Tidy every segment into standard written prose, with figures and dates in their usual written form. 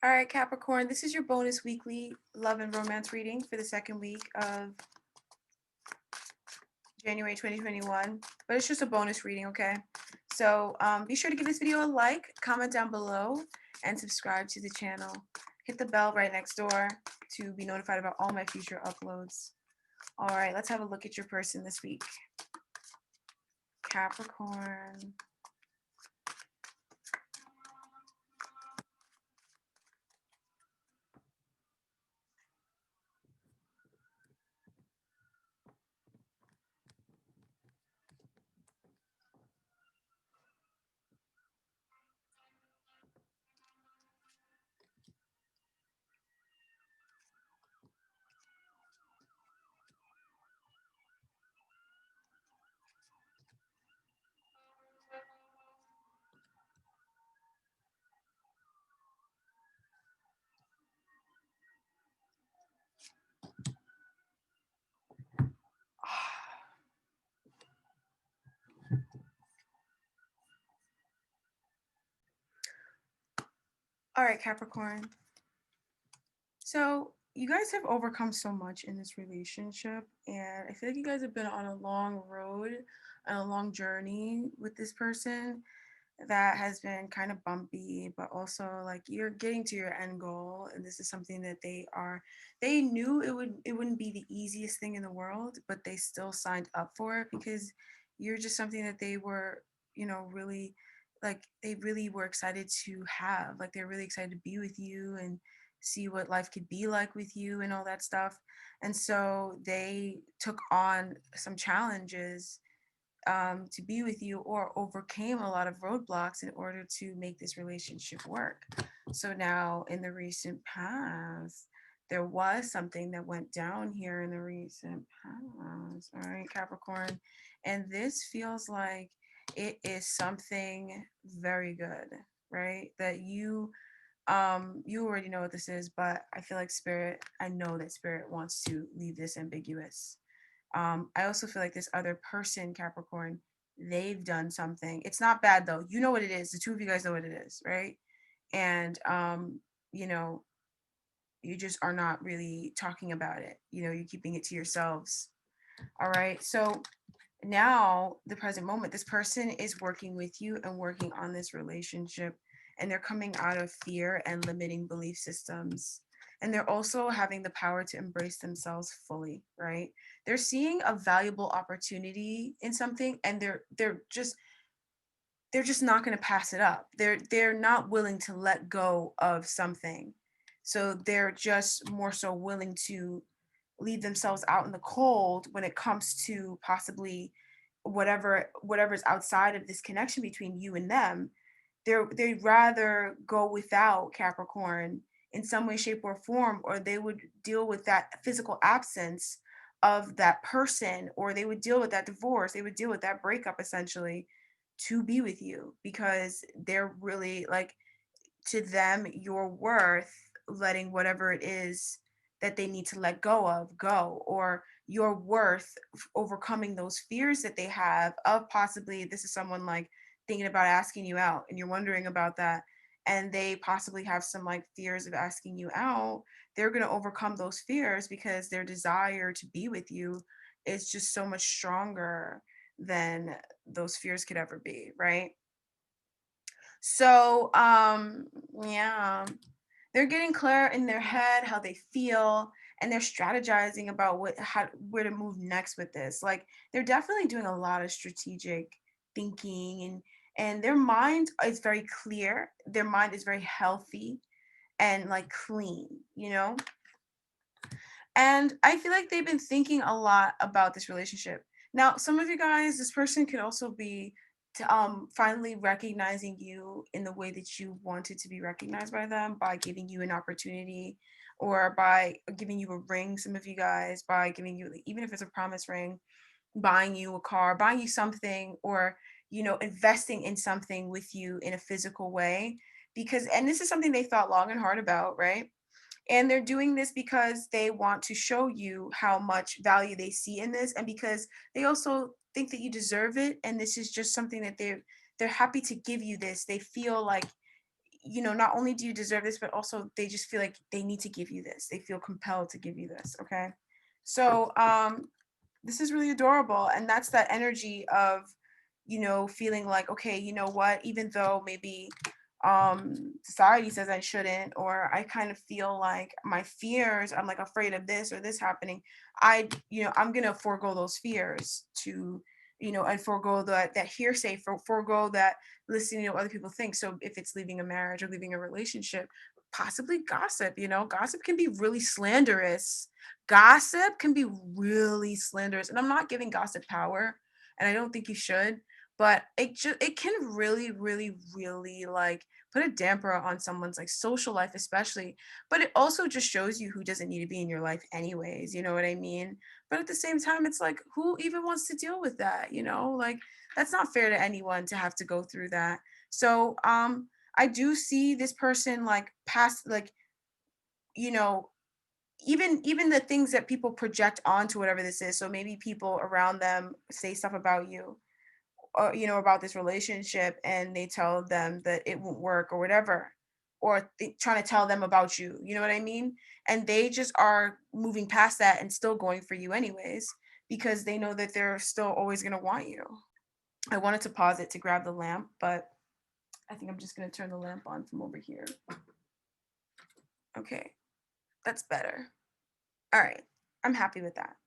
All right, Capricorn, this is your bonus weekly love and romance reading for the second week of January 2021, but it's just a bonus reading, okay? So be sure to give this video a like, comment down below, and subscribe to the channel. Hit the bell right next door to be notified about all my future uploads. All right, let's have a look at your person this week. Capricorn. All right, Capricorn. So you guys have overcome so much in this relationship, and I feel like you guys have been on a long road and a long journey with this person that has been kind of bumpy, but also like you're getting to your end goal, and this is something that they knew it wouldn't be the easiest thing in the world, but they still signed up for it because you're just something that they were, really, like, they really were excited to have. Like, they're really excited to be with you and see what life could be like with you and all that stuff. And so they took on some challenges to be with you, or overcame a lot of roadblocks in order to make this relationship work. So now, in the recent past, there was something that went down here in the recent past. All right, Capricorn. And this feels like it is something very good, right? That you already know what this is, but I feel like I know that spirit wants to leave this ambiguous. I also feel like this other person, Capricorn, they've done something. It's not bad though. You know what it is. The two of you guys know what it is, right? And you know, you just are not really talking about it. You're keeping it to yourselves. All right. So now, the present moment, this person is working with you and working on this relationship, and they're coming out of fear and limiting belief systems, and they're also having the power to embrace themselves fully, right? They're seeing a valuable opportunity in something, and they're just not going to pass it up. They're not willing to let go of something, so they're just more so willing to leave themselves out in the cold when it comes to possibly whatever's outside of this connection between you and them. They'd rather go without, Capricorn, in some way, shape, or form, or they would deal with that physical absence of that person, or they would deal with that divorce, they would deal with that breakup essentially, to be with you, because they're really like, to them, you're worth letting whatever it is that they need to let go of go, or you're worth overcoming those fears that they have of possibly this is someone like thinking about asking you out, and you're wondering about that, and they possibly have some like fears of asking you out. They're going to overcome those fears because their desire to be with you is just so much stronger than those fears could ever be, right? So, yeah, they're getting clear in their head how they feel, and they're strategizing about where to move next with this. Like, they're definitely doing a lot of strategic thinking, and their mind is very clear. Their mind is very healthy and like clean, you know? And I feel like they've been thinking a lot about this relationship. Now, some of you guys, this person could also be finally recognizing you in the way that you wanted to be recognized by them, by giving you an opportunity, or by giving you a ring. Some of you guys, by giving you, even if it's a promise ring, buying you a car, buying you something, or investing in something with you in a physical way. Because, and this is something they thought long and hard about, right? And they're doing this because they want to show you how much value they see in this, and because they also think that you deserve it, and this is just something that they're happy to give you this. They feel like not only do you deserve this, but also they just feel like they need to give you this. They feel compelled to give you this. Okay. So this is really adorable. And that's that energy of, feeling like, okay, you know what, even though maybe society says I shouldn't, or I kind of feel like my fears, I'm like afraid of this or this happening. I'm gonna forego those fears to, and forego that hearsay, forego that listening to what other people think. So if it's leaving a marriage or leaving a relationship, possibly gossip, gossip can be really slanderous. Gossip can be really slanderous. And I'm not giving gossip power, and I don't think you should, but it can really, really, really like put a damper on someone's like social life, especially. But it also just shows you who doesn't need to be in your life anyways, you know what I mean? But at the same time, it's like, who even wants to deal with that, like that's not fair to anyone to have to go through that. So I do see this person like past, like, you know even the things that people project onto whatever this is. So maybe people around them say stuff about you, or about this relationship, and they tell them that it won't work or whatever, or trying to tell them about you, you know what I mean? And they just are moving past that and still going for you anyways, because they know that they're still always going to want you. I wanted to pause it to grab the lamp, but I think I'm just going to turn the lamp on from over here. Okay, that's better. All right, I'm happy with that.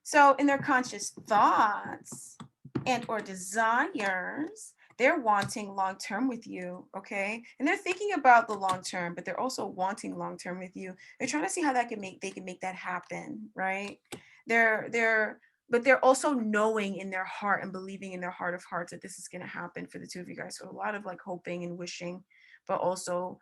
So in their conscious thoughts and or desires, they're wanting long term with you, okay? And they're thinking about the long term, but they're also wanting long term with you. They're trying to see how they can make that happen, right? They're but they're also knowing in their heart and believing in their heart of hearts that this is going to happen for the two of you guys. So a lot of like hoping and wishing, but also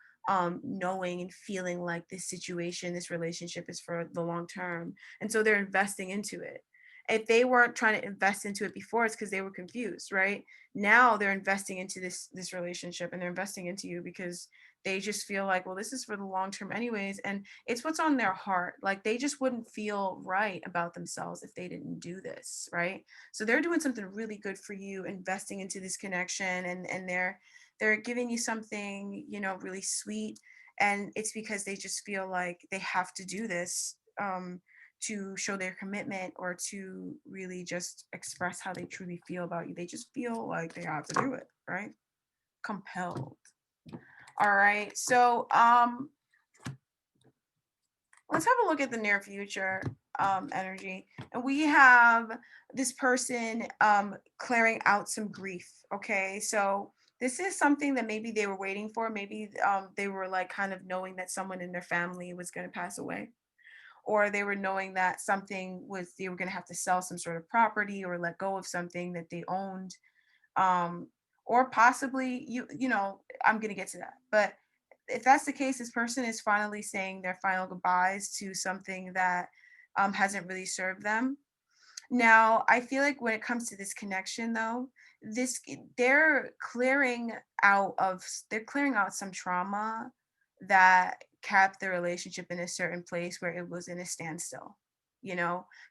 knowing and feeling like this situation, this relationship is for the long term, and so they're investing into it. If they weren't trying to invest into it before, it's because they were confused, right? Now they're investing into this relationship, and they're investing into you because they just feel like, well, this is for the long term anyways, and it's what's on their heart. Like they just wouldn't feel right about themselves if they didn't do this, right? So they're doing something really good for you, investing into this connection, and they're giving you something, really sweet. And it's because they just feel like they have to do this, to show their commitment, or to really just express how they truly feel about you. They just feel like they have to do it, right? Compelled. All right. So let's have a look at the near future energy. And we have this person clearing out some grief. Okay. So this is something that maybe they were waiting for. Maybe they were like kind of knowing that someone in their family was going to pass away, or they were knowing that something was, they were going to have to sell some sort of property or let go of something that they owned. um or possibly I'm going to get to that, but if that's the case, this person is finally saying their final goodbyes to something that hasn't really served them. Now, I feel like when it comes to this connection though, this they're clearing they're clearing out some trauma that kept the relationship in a certain place where it was in a standstill.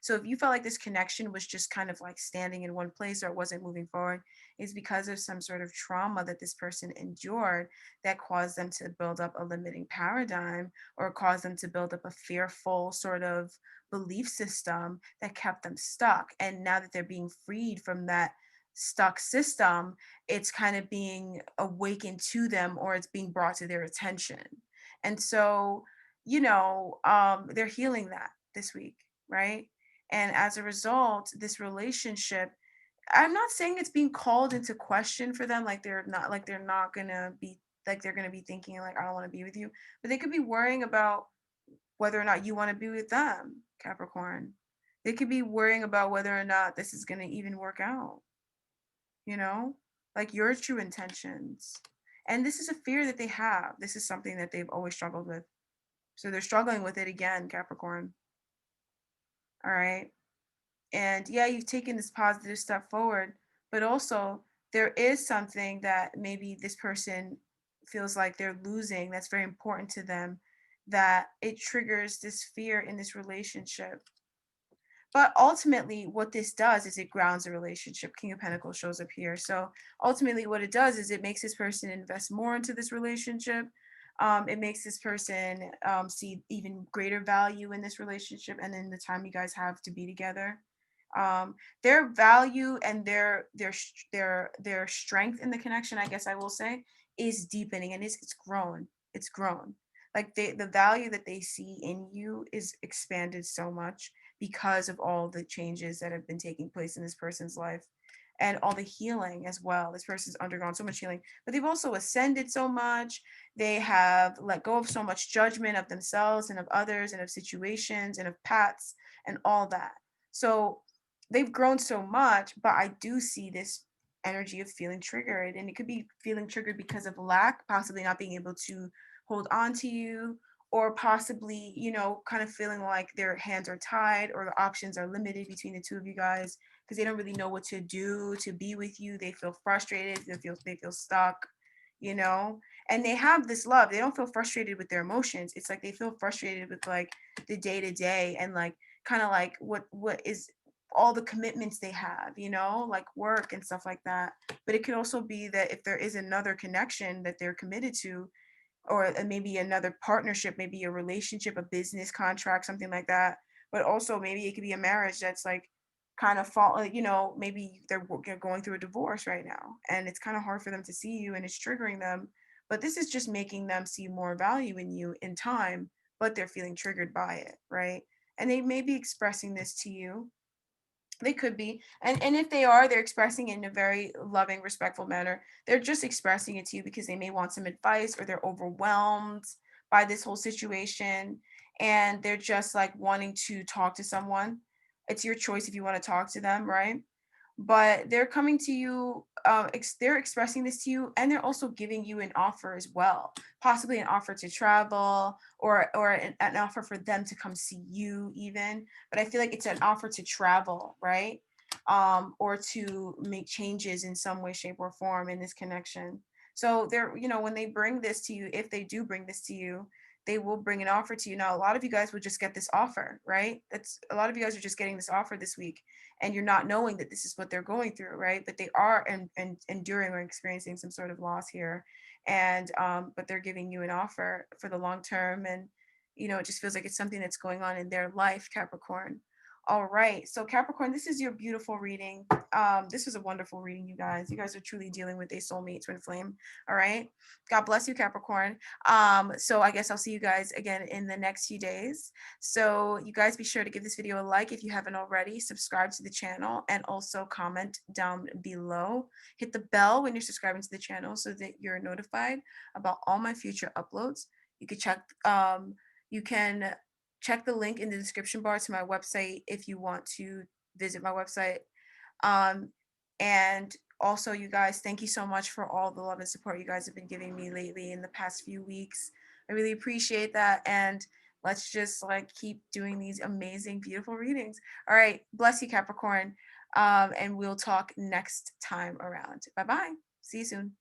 So if you felt like this connection was just kind of like standing in one place, or it wasn't moving forward, is because of some sort of trauma that this person endured that caused them to build up a limiting paradigm, or caused them to build up a fearful sort of belief system that kept them stuck. And now that they're being freed from that stuck system, it's kind of being awakened to them, or it's being brought to their attention. And so, they're healing that this week, right? And as a result, this relationship, I'm not saying it's being called into question for them, like they're not gonna be, like they're gonna be thinking like, I don't want to be with you, but they could be worrying about whether or not you want to be with them, Capricorn. They could be worrying about whether or not this is going to even work out, you know, like your true intentions. And this is a fear that they have. This is something that they've always struggled with. So they're struggling with it again, Capricorn. All right. And yeah, you've taken this positive step forward, but also there is something that maybe this person feels like they're losing that's very important to them, that it triggers this fear in this relationship. But ultimately, what this does is it grounds a relationship. King of Pentacles shows up here. So ultimately, what it does is it makes this person invest more into this relationship. It makes this person see even greater value in this relationship and in the time you guys have to be together. Their value and their strength in the connection, I guess I will say, is deepening, and it's grown. It's grown. Like the value that they see in you is expanded so much because of all the changes that have been taking place in this person's life and all the healing as well. This person's undergone so much healing, but they've also ascended so much. They have let go of so much judgment of themselves and of others and of situations and of paths and all that. So they've grown so much, but I do see this energy of feeling triggered. And it could be feeling triggered because of lack, possibly not being able to hold on to you, or possibly, kind of feeling like their hands are tied or the options are limited between the two of you guys because they don't really know what to do to be with you. They feel frustrated, they feel stuck, you know? And they have this love. They don't feel frustrated with their emotions. It's like they feel frustrated with like the day to day and like kind of like what is all the commitments they have, like work and stuff like that. But it could also be that if there is another connection that they're committed to, or maybe another partnership, maybe a relationship, a business contract, something like that. But also maybe it could be a marriage that's like kind of fall, maybe they're going through a divorce right now and it's kind of hard for them to see you and it's triggering them. But this is just making them see more value in you in time, but they're feeling triggered by it, right? And they may be expressing this to you. They could be. And if they are, they're expressing it in a very loving, respectful manner. They're just expressing it to you because they may want some advice or they're overwhelmed by this whole situation and they're just like wanting to talk to someone. It's your choice if you want to talk to them, right? But they're coming to you, they're expressing this to you, and they're also giving you an offer as well, possibly an offer to travel, or an offer for them to come see you even. But I feel like it's an offer to travel, right? Or to make changes in some way, shape, or form in this connection. So they're, when they bring this to you, if they do bring this to you, they will bring an offer to you. Now, a lot of you guys would just get this offer, right? That's a lot of you guys are just getting this offer this week and you're not knowing that this is what they're going through, right? But they are and enduring or experiencing some sort of loss here, and but they're giving you an offer for the long term, and it just feels like it's something that's going on in their life, Capricorn. All right, so Capricorn, this is your beautiful reading. This was a wonderful reading, you guys. You guys are truly dealing with a soulmate twin flame. All right, God bless you, Capricorn. So I guess I'll see you guys again in the next few days. So you guys be sure to give this video a like if you haven't already, subscribe to the channel, and also comment down below. Hit the bell when you're subscribing to the channel so that you're notified about all my future uploads. You can check the link in the description bar to my website if you want to visit my website. Um, and also, you guys, thank you so much for all the love and support you guys have been giving me lately in the past few weeks. I really appreciate that. And let's just like keep doing these amazing, beautiful readings. All right. Bless you, Capricorn. And we'll talk next time around. Bye bye. See you soon.